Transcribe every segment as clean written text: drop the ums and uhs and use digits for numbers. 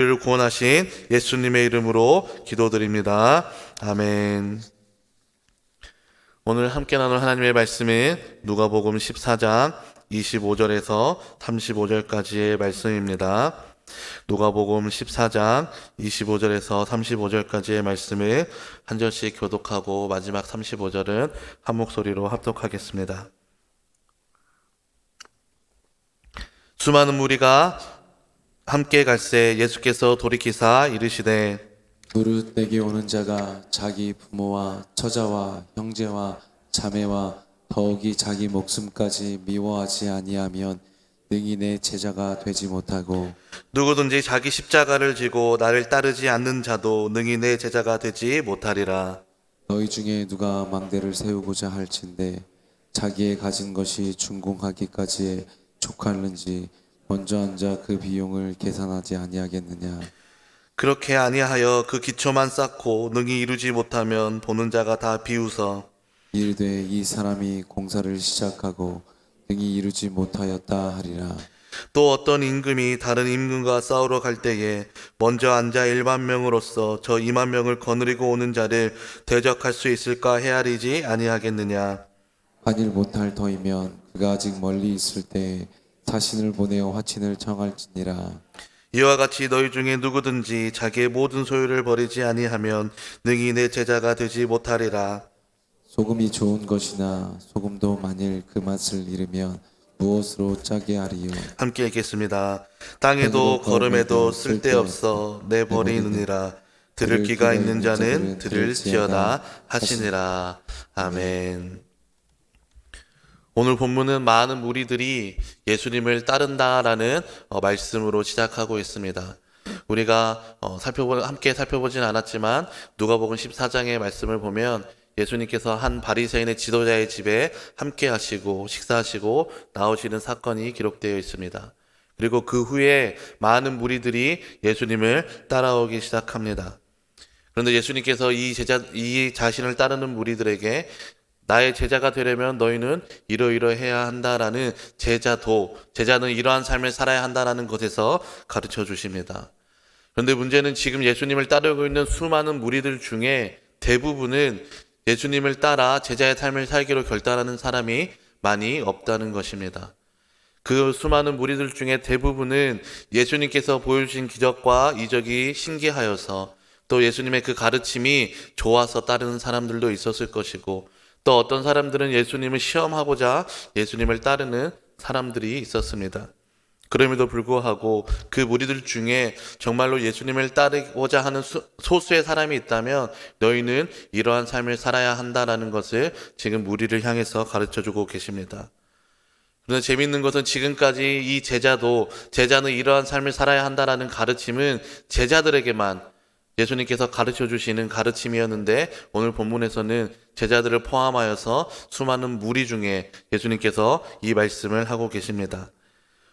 우리를 구원하신 예수님의 이름으로 기도드립니다. 아멘. 오늘 함께 나눌 하나님의 말씀은 누가복음 14장 25절에서 35절까지의 말씀입니다. 누가복음 14장 25절에서 35절까지의 말씀을 한 절씩 교독하고 마지막 35절은 한 목소리로 합독하겠습니다. 수많은 무리가 함께 갈새 예수께서 돌이키사 이르시되 무릇 내게 오는 자가 자기 부모와 처자와 형제와 자매와 더욱이 자기 목숨까지 미워하지 아니하면 능히 내 제자가 되지 못하고 누구든지 자기 십자가를 지고 나를 따르지 않는 자도 능히 내 제자가 되지 못하리라. 너희 중에 누가 망대를 세우고자 할진대 자기의 가진 것이 준공하기까지에 족하는지 먼저 앉아 그 비용을 계산하지 아니하겠느냐. 그렇게 아니하여 그 기초만 쌓고 능히 이루지 못하면 보는 자가 다 비웃어 이르되 이 사람이 공사를 시작하고 능히 이루지 못하였다 하리라. 또 어떤 임금이 다른 임금과 싸우러 갈 때에 먼저 앉아 1만 명으로서 저 2만 명을 거느리고 오는 자를 대적할 수 있을까 헤아리지 아니하겠느냐. 한일 못할 터이면 그가 아직 멀리 있을 때 자신을 보내어 화친을 청할지니라. 이와 같이 너희 중에 누구든지 자기의 모든 소유를 버리지 아니하면 능히 내 제자가 되지 못하리라. 소금이 좋은 것이나 소금도 만일 그 맛을 잃으면 무엇으로 짜게 하리요. 함께 읽겠습니다. 땅에도 걸음에도 쓸데없어 내버리느니라. 들을 귀가 있는 자는 들을지어다 하시니라. 아멘. 오늘 본문은 많은 무리들이 예수님을 따른다라는 말씀으로 시작하고 있습니다. 우리가 함께 살펴보진 않았지만 누가복음 14장의 말씀을 보면 예수님께서 한 바리새인의 지도자의 집에 함께 하시고 식사하시고 나오시는 사건이 기록되어 있습니다. 그리고 그 후에 많은 무리들이 예수님을 따라오기 시작합니다. 그런데 예수님께서 이 자신을 따르는 무리들에게 나의 제자가 되려면 너희는 이러이러해야 한다라는 제자는 이러한 삶을 살아야 한다라는 것에서 가르쳐 주십니다. 그런데 문제는 지금 예수님을 따르고 있는 수많은 무리들 중에 대부분은 예수님을 따라 제자의 삶을 살기로 결단하는 사람이 많이 없다는 것입니다. 그 수많은 무리들 중에 대부분은 예수님께서 보여주신 기적과 이적이 신기하여서 또 예수님의 그 가르침이 좋아서 따르는 사람들도 있었을 것이고 또 어떤 사람들은 예수님을 시험하고자 예수님을 따르는 사람들이 있었습니다. 그럼에도 불구하고 그 무리들 중에 정말로 예수님을 따르고자 하는 소수의 사람이 있다면 너희는 이러한 삶을 살아야 한다라는 것을 지금 무리를 향해서 가르쳐주고 계십니다. 그런데 재미있는 것은 지금까지 이 제자는 이러한 삶을 살아야 한다라는 가르침은 제자들에게만 예수님께서 가르쳐 주시는 가르침이었는데 오늘 본문에서는 제자들을 포함하여서 수많은 무리 중에 예수님께서 이 말씀을 하고 계십니다.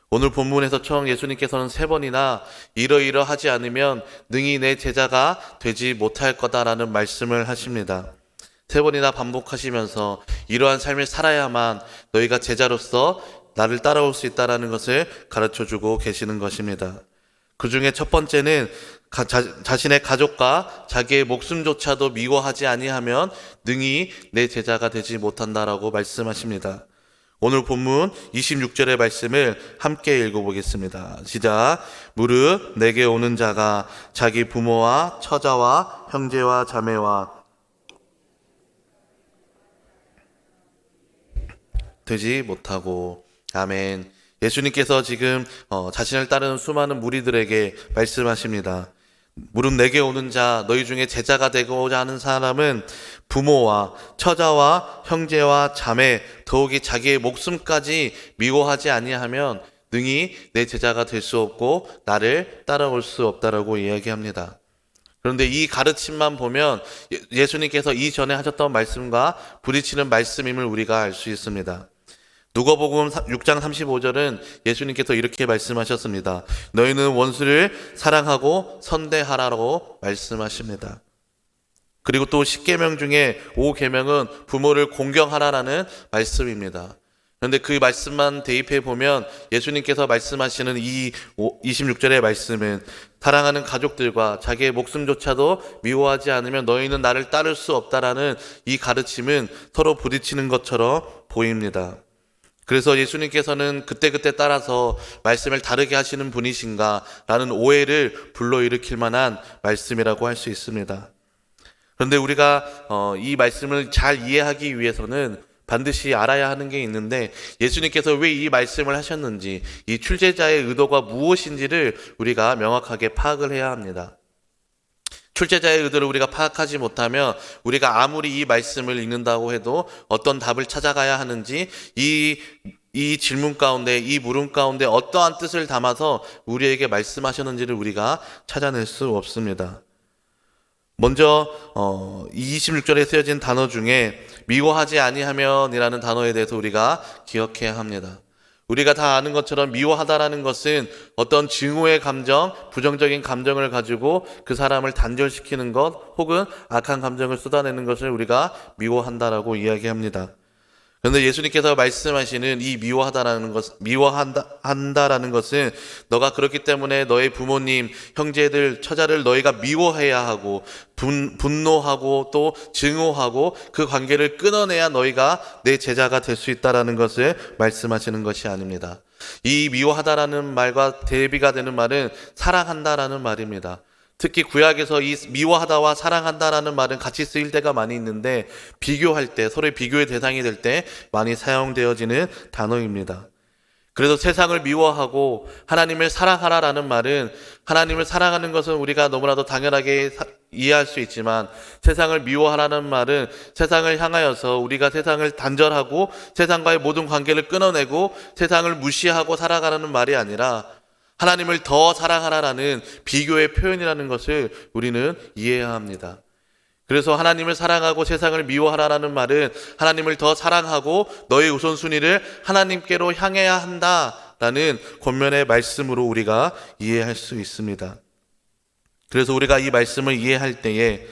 오늘 본문에서 총 예수님께서는 3번이나 이러이러하지 않으면 능히 내 제자가 되지 못할 거다라는 말씀을 하십니다. 3번이나 반복하시면서 이러한 삶을 살아야만 너희가 제자로서 나를 따라올 수 있다는 것을 가르쳐주고 계시는 것입니다. 그 중에 첫 번째는 자신의 가족과 자기의 목숨조차도 미워하지 아니하면 능히 내 제자가 되지 못한다라고 말씀하십니다. 오늘 본문 26절의 말씀을 함께 읽어보겠습니다. 시작. 무릇 내게 오는 자가 자기 부모와 처자와 형제와 자매와 되지 못하고. 아멘. 예수님께서 지금 자신을 따르는 수많은 무리들에게 말씀하십니다. 무릇 내게 오는 자, 너희 중에 제자가 되고자 하는 사람은 부모와 처자와 형제와 자매, 더욱이 자기의 목숨까지 미워하지 아니하면 능히 내 제자가 될 수 없고 나를 따라올 수 없다라고 이야기합니다. 그런데 이 가르침만 보면 예수님께서 이전에 하셨던 말씀과 부딪히는 말씀임을 우리가 알 수 있습니다. 누가복음 6장 35절은 예수님께서 이렇게 말씀하셨습니다. 너희는 원수를 사랑하고 선대하라고 말씀하십니다. 그리고 또 10계명 중에 5계명은 부모를 공경하라라는 말씀입니다. 그런데 그 말씀만 대입해 보면 예수님께서 말씀하시는 이 26절의 말씀은 사랑하는 가족들과 자기의 목숨조차도 미워하지 않으면 너희는 나를 따를 수 없다라는 이 가르침은 서로 부딪히는 것처럼 보입니다. 그래서 예수님께서는 그때그때 따라서 말씀을 다르게 하시는 분이신가 라는 오해를 불러일으킬 만한 말씀이라고 할 수 있습니다. 그런데 우리가 이 말씀을 잘 이해하기 위해서는 반드시 알아야 하는 게 있는데, 예수님께서 왜 이 말씀을 하셨는지, 이 출제자의 의도가 무엇인지를 우리가 명확하게 파악을 해야 합니다. 출제자의 의도를 우리가 파악하지 못하면 우리가 아무리 이 말씀을 읽는다고 해도 어떤 답을 찾아가야 하는지, 이 질문 가운데, 이 물음 가운데 어떠한 뜻을 담아서 우리에게 말씀하셨는지를 우리가 찾아낼 수 없습니다. 먼저 26절에 쓰여진 단어 중에 미워하지 아니하면이라는 단어에 대해서 우리가 기억해야 합니다. 우리가 다 아는 것처럼 미워하다라는 것은 어떤 증오의 감정, 부정적인 감정을 가지고 그 사람을 단절시키는 것, 혹은 악한 감정을 쏟아내는 것을 우리가 미워한다라고 이야기합니다. 그런데 예수님께서 말씀하시는 이 미워한다라는 것은 너가 그렇기 때문에 너의 부모님, 형제들, 처자를 너희가 미워해야 하고 분노하고 또 증오하고 그 관계를 끊어내야 너희가 내 제자가 될 수 있다라는 것을 말씀하시는 것이 아닙니다. 이 미워하다라는 말과 대비가 되는 말은 사랑한다라는 말입니다. 특히 구약에서 이 미워하다와 사랑한다라는 말은 같이 쓰일 때가 많이 있는데, 비교할 때, 서로의 비교의 대상이 될 때 많이 사용되어지는 단어입니다. 그래서 세상을 미워하고 하나님을 사랑하라라는 말은, 하나님을 사랑하는 것은 우리가 너무나도 당연하게 이해할 수 있지만, 세상을 미워하라는 말은 세상을 향하여서 우리가 세상을 단절하고 세상과의 모든 관계를 끊어내고 세상을 무시하고 살아가라는 말이 아니라 하나님을 더 사랑하라라는 비교의 표현이라는 것을 우리는 이해해야 합니다. 그래서 하나님을 사랑하고 세상을 미워하라는 말은 하나님을 더 사랑하고 너의 우선순위를 하나님께로 향해야 한다라는 권면의 말씀으로 우리가 이해할 수 있습니다. 그래서 우리가 이 말씀을 이해할 때에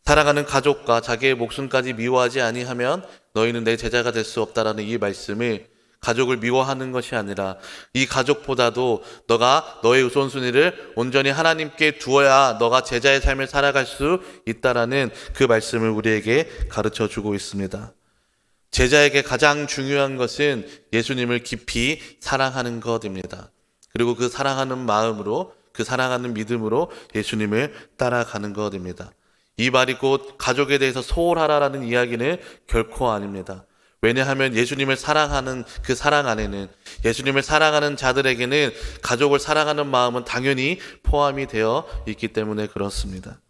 사랑하는 가족과 자기의 목숨까지 미워하지 아니하면 너희는 내 제자가 될 수 없다라는 이 말씀을 가족을 미워하는 것이 아니라 이 가족보다도 너가 너의 우선순위를 온전히 하나님께 두어야 너가 제자의 삶을 살아갈 수 있다라는 그 말씀을 우리에게 가르쳐 주고 있습니다. 제자에게 가장 중요한 것은 예수님을 깊이 사랑하는 것입니다. 그리고 그 사랑하는 마음으로, 그 사랑하는 믿음으로 예수님을 따라가는 것입니다. 이 말이 곧 가족에 대해서 소홀하라라는 이야기는 결코 아닙니다. 왜냐하면 예수님을 사랑하는 그 사랑 안에는, 예수님을 사랑하는 자들에게는 가족을 사랑하는 마음은 당연히 포함이 되어 있기 때문에 그렇습니다.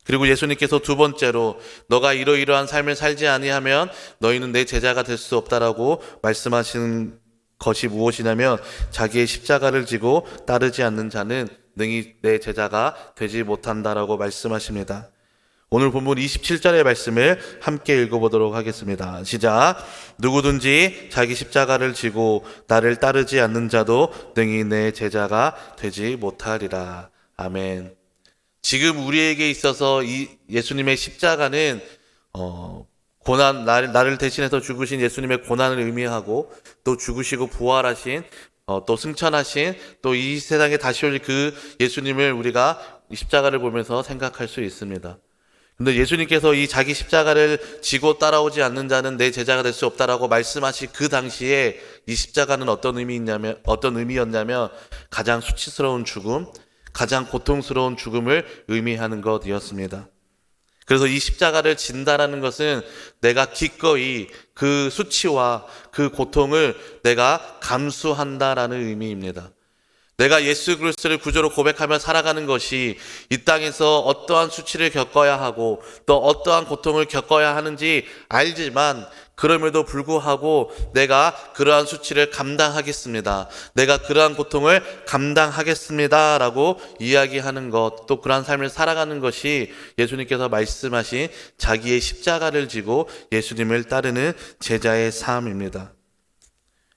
그리고 예수님께서 두 번째로 너가 이러이러한 삶을 살지 아니하면 너희는 내 제자가 될 수 없다라고 말씀하시는 것이 무엇이냐면, 자기의 십자가를 지고 따르지 않는 자는 능히 내 제자가 되지 못한다라고 말씀하십니다. 오늘 본문 27절의 말씀을 함께 읽어보도록 하겠습니다. 시작. 누구든지 자기 십자가를 지고 나를 따르지 않는 자도 능히 내 제자가 되지 못하리라. 아멘. 지금 우리에게 있어서 이 예수님의 십자가는 고난, 나를 대신해서 죽으신 예수님의 고난을 의미하고, 또 죽으시고 부활하신, 또 승천하신, 또 이 세상에 다시 올 그 예수님을 우리가 십자가를 보면서 생각할 수 있습니다. 근데 예수님께서 이 자기 십자가를 지고 따라오지 않는 자는 내 제자가 될 수 없다라고 말씀하신 그 당시에 이 십자가는 어떤 의미였냐면 가장 수치스러운 죽음, 가장 고통스러운 죽음을 의미하는 것이었습니다. 그래서 이 십자가를 진다라는 것은 내가 기꺼이 그 수치와 그 고통을 내가 감수한다라는 의미입니다. 내가 예수 그리스도를 구주로 고백하며 살아가는 것이 이 땅에서 어떠한 수치를 겪어야 하고 또 어떠한 고통을 겪어야 하는지 알지만, 그럼에도 불구하고 내가 그러한 수치를 감당하겠습니다, 내가 그러한 고통을 감당하겠습니다 라고 이야기하는 것, 또 그러한 삶을 살아가는 것이 예수님께서 말씀하신 자기의 십자가를 지고 예수님을 따르는 제자의 삶입니다.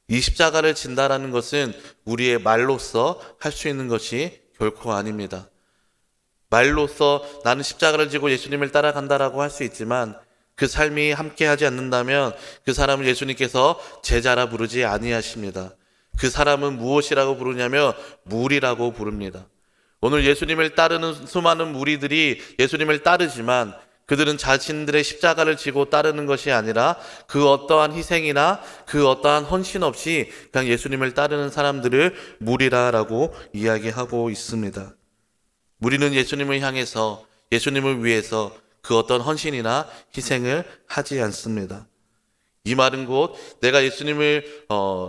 이 십자가를 진다라는 것은 우리의 말로써 할 수 있는 것이 결코 아닙니다. 말로써 나는 십자가를 지고 예수님을 따라간다라고 할 수 있지만, 그 삶이 함께하지 않는다면 그 사람을 예수님께서 제자라 부르지 아니하십니다. 그 사람은 무엇이라고 부르냐면 무리라고 부릅니다. 오늘 예수님을 따르는 수많은 무리들이 예수님을 따르지만 그들은 자신들의 십자가를 지고 따르는 것이 아니라 그 어떠한 희생이나 그 어떠한 헌신 없이 그냥 예수님을 따르는 사람들을 무리라라고 이야기하고 있습니다. 무리는 예수님을 향해서 예수님을 위해서 그 어떤 헌신이나 희생을 하지 않습니다. 이 말은 곧 내가 예수님을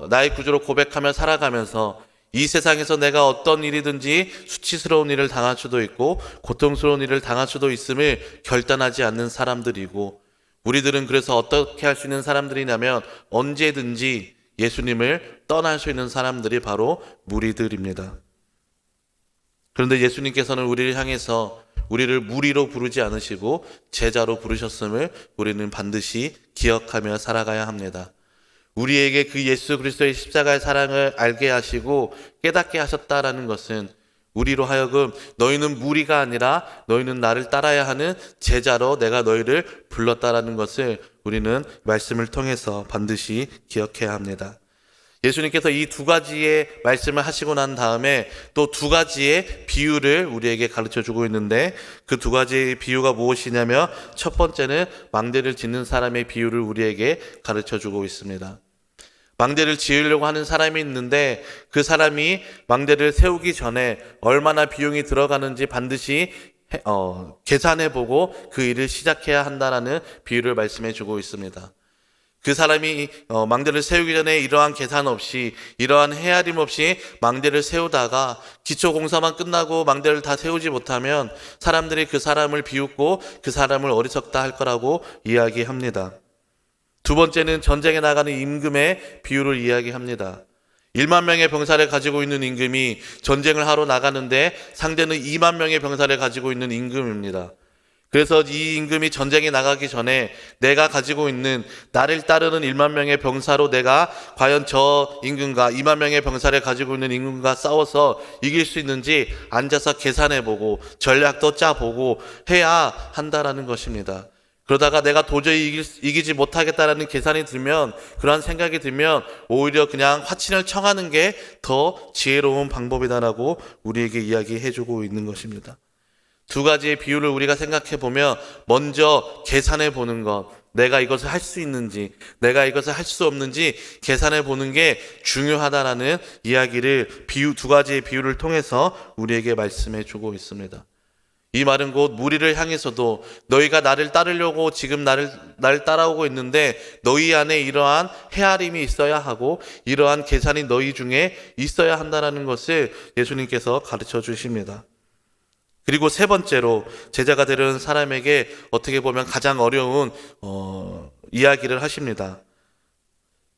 나의 구주로 고백하며 살아가면서 이 세상에서 내가 어떤 일이든지 수치스러운 일을 당할 수도 있고 고통스러운 일을 당할 수도 있음을 결단하지 않는 사람들이고, 우리들은 그래서 어떻게 할 수 있는 사람들이냐면 언제든지 예수님을 떠날 수 있는 사람들이 바로 무리들입니다. 그런데 예수님께서는 우리를 향해서 우리를 무리로 부르지 않으시고 제자로 부르셨음을 우리는 반드시 기억하며 살아가야 합니다. 우리에게 그 예수 그리스도의 십자가의 사랑을 알게 하시고 깨닫게 하셨다라는 것은 우리로 하여금 너희는 무리가 아니라 너희는 나를 따라야 하는 제자로 내가 너희를 불렀다라는 것을 우리는 말씀을 통해서 반드시 기억해야 합니다. 예수님께서 이 두 가지의 말씀을 하시고 난 다음에 또 두 가지의 비유를 우리에게 가르쳐주고 있는데, 그 두 가지의 비유가 무엇이냐면 첫 번째는 망대를 짓는 사람의 비유를 우리에게 가르쳐주고 있습니다. 망대를 지으려고 하는 사람이 있는데 그 사람이 망대를 세우기 전에 얼마나 비용이 들어가는지 반드시 계산해보고 그 일을 시작해야 한다라는 비유를 말씀해 주고 있습니다. 그 사람이 망대를 세우기 전에 이러한 계산 없이, 이러한 헤아림 없이 망대를 세우다가 기초공사만 끝나고 망대를 다 세우지 못하면 사람들이 그 사람을 비웃고 그 사람을 어리석다 할 거라고 이야기합니다. 두 번째는 전쟁에 나가는 임금의 비유를 이야기합니다. 1만 명의 병사를 가지고 있는 임금이 전쟁을 하러 나가는데 상대는 2만 명의 병사를 가지고 있는 임금입니다. 그래서 이 임금이 전쟁에 나가기 전에 내가 가지고 있는 나를 따르는 1만 명의 병사로 내가 과연 저 임금과 2만 명의 병사를 가지고 있는 임금과 싸워서 이길 수 있는지 앉아서 계산해보고 전략도 짜보고 해야 한다라는 것입니다. 그러다가 내가 도저히 이기지 못하겠다라는 계산이 들면, 그러한 생각이 들면 오히려 그냥 화친을 청하는 게 더 지혜로운 방법이다라고 우리에게 이야기해주고 있는 것입니다. 두 가지의 비유를 우리가 생각해 보면 먼저 계산해 보는 것, 내가 이것을 할 수 있는지 내가 이것을 할 수 없는지 계산해 보는 게 중요하다라는 이야기를 두 가지의 비유를 통해서 우리에게 말씀해 주고 있습니다. 이 말은 곧 무리를 향해서도 너희가 나를 따르려고 지금 나를 따라오고 있는데 너희 안에 이러한 헤아림이 있어야 하고 이러한 계산이 너희 중에 있어야 한다는 것을 예수님께서 가르쳐 주십니다. 그리고 세 번째로 제자가 되려는 사람에게 어떻게 보면 가장 어려운 이야기를 하십니다.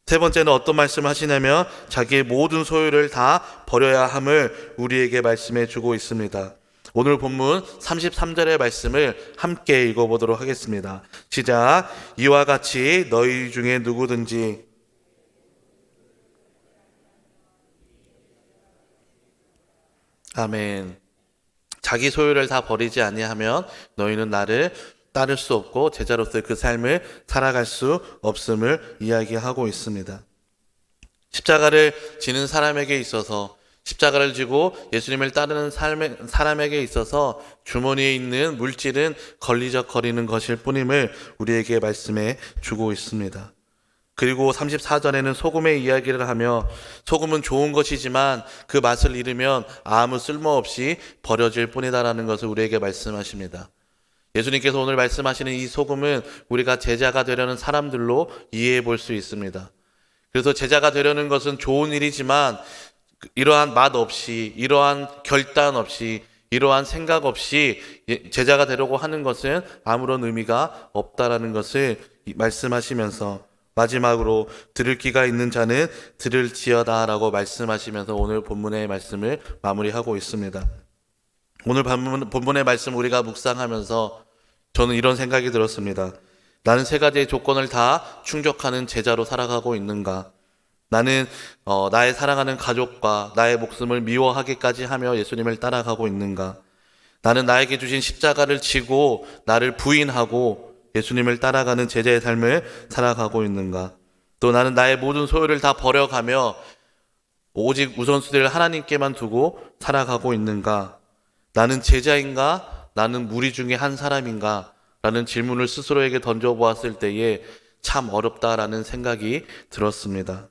세 번째는 어떤 말씀을 하시냐면 자기의 모든 소유를 다 버려야 함을 우리에게 말씀해 주고 있습니다. 오늘 본문 33절의 말씀을 함께 읽어보도록 하겠습니다. 시작. 이와 같이 너희 중에 누구든지 아멘. 자기 소유를 다 버리지 아니하면 너희는 나를 따를 수 없고 제자로서의 그 삶을 살아갈 수 없음을 이야기하고 있습니다. 십자가를 지는 사람에게 있어서, 십자가를 지고 예수님을 따르는 사람에게 있어서 주머니에 있는 물질은 걸리적거리는 것일 뿐임을 우리에게 말씀해 주고 있습니다. 그리고 34절에는 소금의 이야기를 하며 소금은 좋은 것이지만 그 맛을 잃으면 아무 쓸모없이 버려질 뿐이다라는 것을 우리에게 말씀하십니다. 예수님께서 오늘 말씀하시는 이 소금은 우리가 제자가 되려는 사람들로 이해해 볼 수 있습니다. 그래서 제자가 되려는 것은 좋은 일이지만 이러한 맛 없이, 이러한 결단 없이, 이러한 생각 없이 제자가 되려고 하는 것은 아무런 의미가 없다라는 것을 말씀하시면서 마지막으로 들을 귀가 있는 자는 들을지어다라고 말씀하시면서 오늘 본문의 말씀을 마무리하고 있습니다. 오늘 본문의 말씀 우리가 묵상하면서 저는 이런 생각이 들었습니다. 나는 세 가지의 조건을 다 충족하는 제자로 살아가고 있는가? 나는 나의 사랑하는 가족과 나의 목숨을 미워하기까지 하며 예수님을 따라가고 있는가? 나는 나에게 주신 십자가를 지고 나를 부인하고 예수님을 따라가는 제자의 삶을 살아가고 있는가? 또 나는 나의 모든 소유를 다 버려가며 오직 우선순위를 하나님께만 두고 살아가고 있는가? 나는 제자인가? 나는 무리 중에 한 사람인가? 라는 질문을 스스로에게 던져보았을 때에 참 어렵다라는 생각이 들었습니다.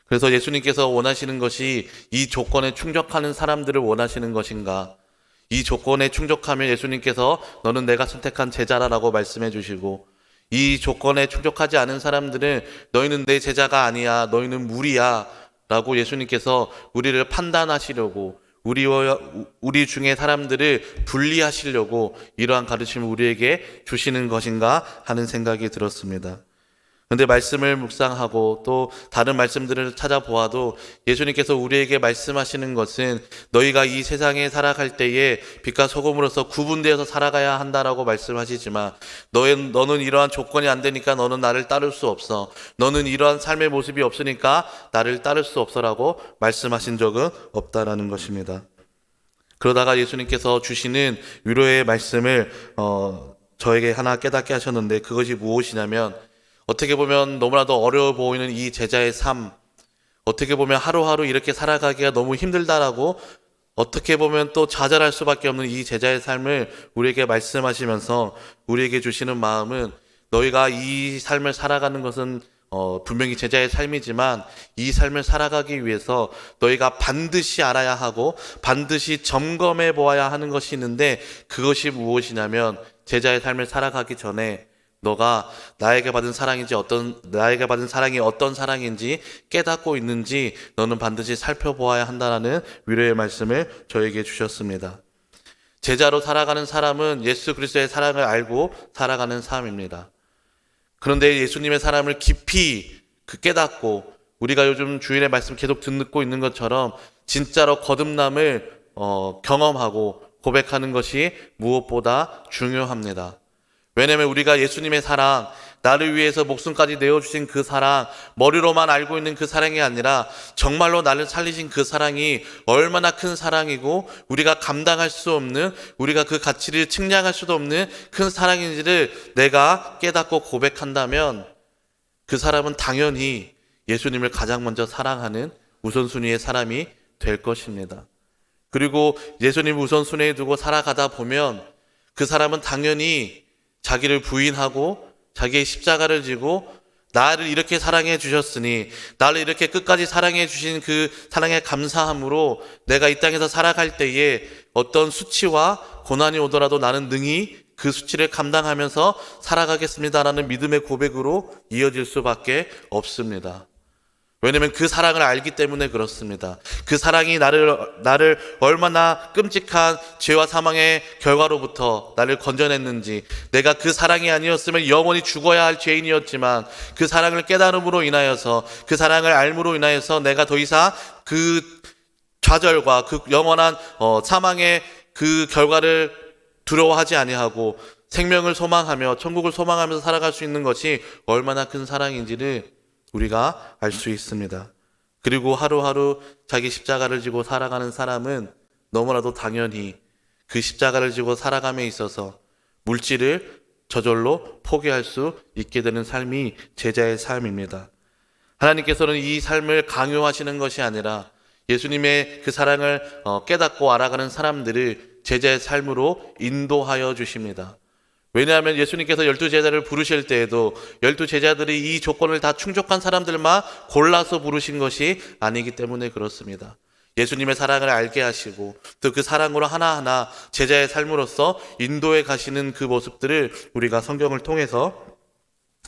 그래서 예수님께서 원하시는 것이 이 조건에 충족하는 사람들을 원하시는 것인가? 이 조건에 충족하면 예수님께서 너는 내가 선택한 제자라라고 말씀해 주시고, 이 조건에 충족하지 않은 사람들은 너희는 내 제자가 아니야, 너희는 무리야 라고 예수님께서 우리를 판단하시려고, 우리 중에 사람들을 분리하시려고 이러한 가르침을 우리에게 주시는 것인가 하는 생각이 들었습니다. 그런데 말씀을 묵상하고 또 다른 말씀들을 찾아보아도 예수님께서 우리에게 말씀하시는 것은 너희가 이 세상에 살아갈 때에 빛과 소금으로서 구분되어서 살아가야 한다라고 말씀하시지만, 너는 이러한 조건이 안 되니까 너는 나를 따를 수 없어, 너는 이러한 삶의 모습이 없으니까 나를 따를 수 없어라고 말씀하신 적은 없다라는 것입니다. 그러다가 예수님께서 주시는 위로의 말씀을 저에게 하나 깨닫게 하셨는데, 그것이 무엇이냐면, 어떻게 보면 너무나도 어려워 보이는 이 제자의 삶, 어떻게 보면 하루하루 이렇게 살아가기가 너무 힘들다라고 어떻게 보면 또 좌절할 수밖에 없는 이 제자의 삶을 우리에게 말씀하시면서 우리에게 주시는 마음은, 너희가 이 삶을 살아가는 것은 분명히 제자의 삶이지만 이 삶을 살아가기 위해서 너희가 반드시 알아야 하고 반드시 점검해 보아야 하는 것이 있는데, 그것이 무엇이냐면 제자의 삶을 살아가기 전에 너가 나에게 받은 사랑이 어떤 사랑인지 깨닫고 있는지 너는 반드시 살펴보아야 한다는 위로의 말씀을 저에게 주셨습니다. 제자로 살아가는 사람은 예수 그리스도의 사랑을 알고 살아가는 사람입니다. 그런데 예수님의 사랑을 깊이 깨닫고, 우리가 요즘 주일의 말씀 계속 듣고 있는 것처럼 진짜로 거듭남을 경험하고 고백하는 것이 무엇보다 중요합니다. 왜냐하면 우리가 예수님의 사랑, 나를 위해서 목숨까지 내어주신 그 사랑, 머리로만 알고 있는 그 사랑이 아니라 정말로 나를 살리신 그 사랑이 얼마나 큰 사랑이고 우리가 감당할 수 없는, 우리가 그 가치를 측량할 수도 없는 큰 사랑인지를 내가 깨닫고 고백한다면, 그 사람은 당연히 예수님을 가장 먼저 사랑하는 우선순위의 사람이 될 것입니다. 그리고 예수님 우선순위에 두고 살아가다 보면 그 사람은 당연히 자기를 부인하고 자기의 십자가를 지고, 나를 이렇게 사랑해 주셨으니, 나를 이렇게 끝까지 사랑해 주신 그 사랑에 감사함으로 내가 이 땅에서 살아갈 때에 어떤 수치와 고난이 오더라도 나는 능히 그 수치를 감당하면서 살아가겠습니다라는 믿음의 고백으로 이어질 수밖에 없습니다. 왜냐하면 그 사랑을 알기 때문에 그렇습니다. 그 사랑이 나를 얼마나 끔찍한 죄와 사망의 결과로부터 나를 건져냈는지, 내가 그 사랑이 아니었으면 영원히 죽어야 할 죄인이었지만 그 사랑을 깨달음으로 인하여서, 그 사랑을 알므로 인하여서 내가 더 이상 그 좌절과 그 영원한 사망의 그 결과를 두려워하지 아니하고 생명을 소망하며 천국을 소망하면서 살아갈 수 있는 것이 얼마나 큰 사랑인지를 우리가 알 수 있습니다. 그리고 하루하루 자기 십자가를 지고 살아가는 사람은 너무나도 당연히 그 십자가를 지고 살아감에 있어서 물질을 저절로 포기할 수 있게 되는 삶이 제자의 삶입니다. 하나님께서는 이 삶을 강요하시는 것이 아니라 예수님의 그 사랑을 깨닫고 알아가는 사람들을 제자의 삶으로 인도하여 주십니다. 왜냐하면 예수님께서 12제자를 부르실 때에도 12제자들이 이 조건을 다 충족한 사람들만 골라서 부르신 것이 아니기 때문에 그렇습니다. 예수님의 사랑을 알게 하시고 또 그 사랑으로 하나하나 제자의 삶으로서 인도해 가시는 그 모습들을 우리가 성경을 통해서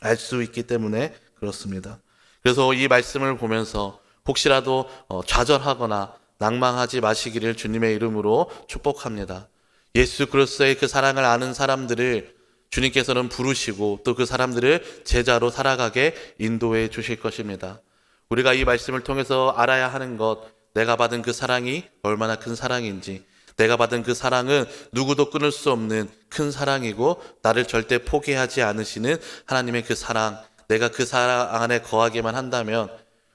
알 수 있기 때문에 그렇습니다. 그래서 이 말씀을 보면서 혹시라도 좌절하거나 낭망하지 마시기를 주님의 이름으로 축복합니다. 예수 그리스도의 그 사랑을 아는 사람들을 주님께서는 부르시고 또 그 사람들을 제자로 살아가게 인도해 주실 것입니다. 우리가 이 말씀을 통해서 알아야 하는 것, 내가 받은 그 사랑이 얼마나 큰 사랑인지, 내가 받은 그 사랑은 누구도 끊을 수 없는 큰 사랑이고 나를 절대 포기하지 않으시는 하나님의 그 사랑, 내가 그 사랑 안에 거하기만 한다면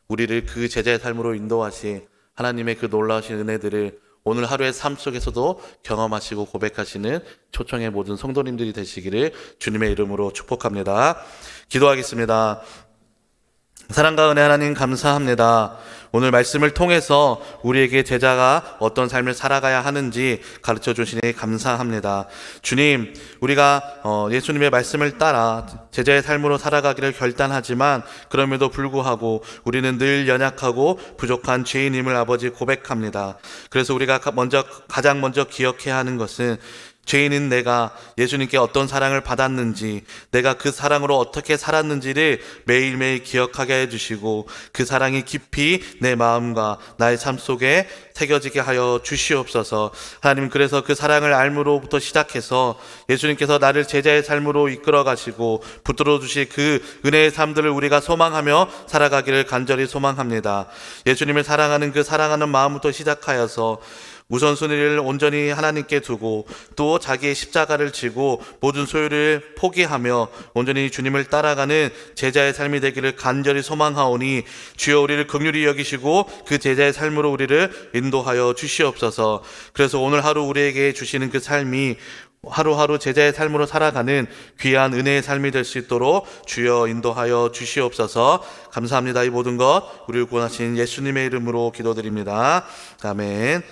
우리를 그 제자의 삶으로 인도하신 하나님의 그 놀라우신 은혜들을 오늘 하루의 삶 속에서도 경험하시고 고백하시는 초청의 모든 성도님들이 되시기를 주님의 이름으로 축복합니다. 기도하겠습니다. 사랑과 은혜 하나님 감사합니다. 오늘 말씀을 통해서 우리에게 제자가 어떤 삶을 살아가야 하는지 가르쳐 주시니 감사합니다. 주님, 우리가 예수님의 말씀을 따라 제자의 삶으로 살아가기를 결단하지만 그럼에도 불구하고 우리는 늘 연약하고 부족한 죄인임을 아버지 고백합니다. 그래서 우리가 가장 먼저 기억해야 하는 것은 죄인인 내가 예수님께 어떤 사랑을 받았는지, 내가 그 사랑으로 어떻게 살았는지를 매일매일 기억하게 해주시고 그 사랑이 깊이 내 마음과 나의 삶 속에 새겨지게 하여 주시옵소서. 하나님, 그래서 그 사랑을 알므로부터 시작해서 예수님께서 나를 제자의 삶으로 이끌어 가시고 붙들어 주실 그 은혜의 삶들을 우리가 소망하며 살아가기를 간절히 소망합니다. 예수님을 사랑하는 그 사랑하는 마음부터 시작하여서 우선순위를 온전히 하나님께 두고 또 자기의 십자가를 지고 모든 소유를 포기하며 온전히 주님을 따라가는 제자의 삶이 되기를 간절히 소망하오니 주여 우리를 긍휼히 여기시고 그 제자의 삶으로 우리를 인도하여 주시옵소서. 그래서 오늘 하루 우리에게 주시는 그 삶이 하루하루 제자의 삶으로 살아가는 귀한 은혜의 삶이 될 수 있도록 주여 인도하여 주시옵소서. 감사합니다. 이 모든 것 우리를 구원하신 예수님의 이름으로 기도드립니다. 아멘.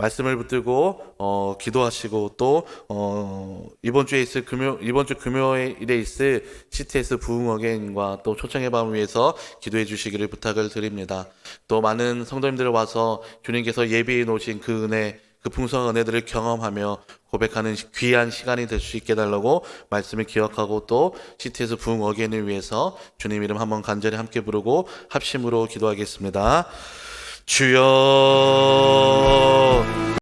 말씀을 붙들고 기도하시고 또 이번 주 금요일에 있을 CTS 부흥 어게인과 또 초청의 밤을 위해서 기도해 주시기를 부탁을 드립니다. 또 많은 성도님들 와서 주님께서 예비해 놓으신 그 은혜, 그 풍성한 은혜들을 경험하며 고백하는 귀한 시간이 될 수 있게 달라고 말씀을 기억하고 또 CTS 부흥 어게인을 위해서 주님 이름 한번 간절히 함께 부르고 합심으로 기도하겠습니다. 주여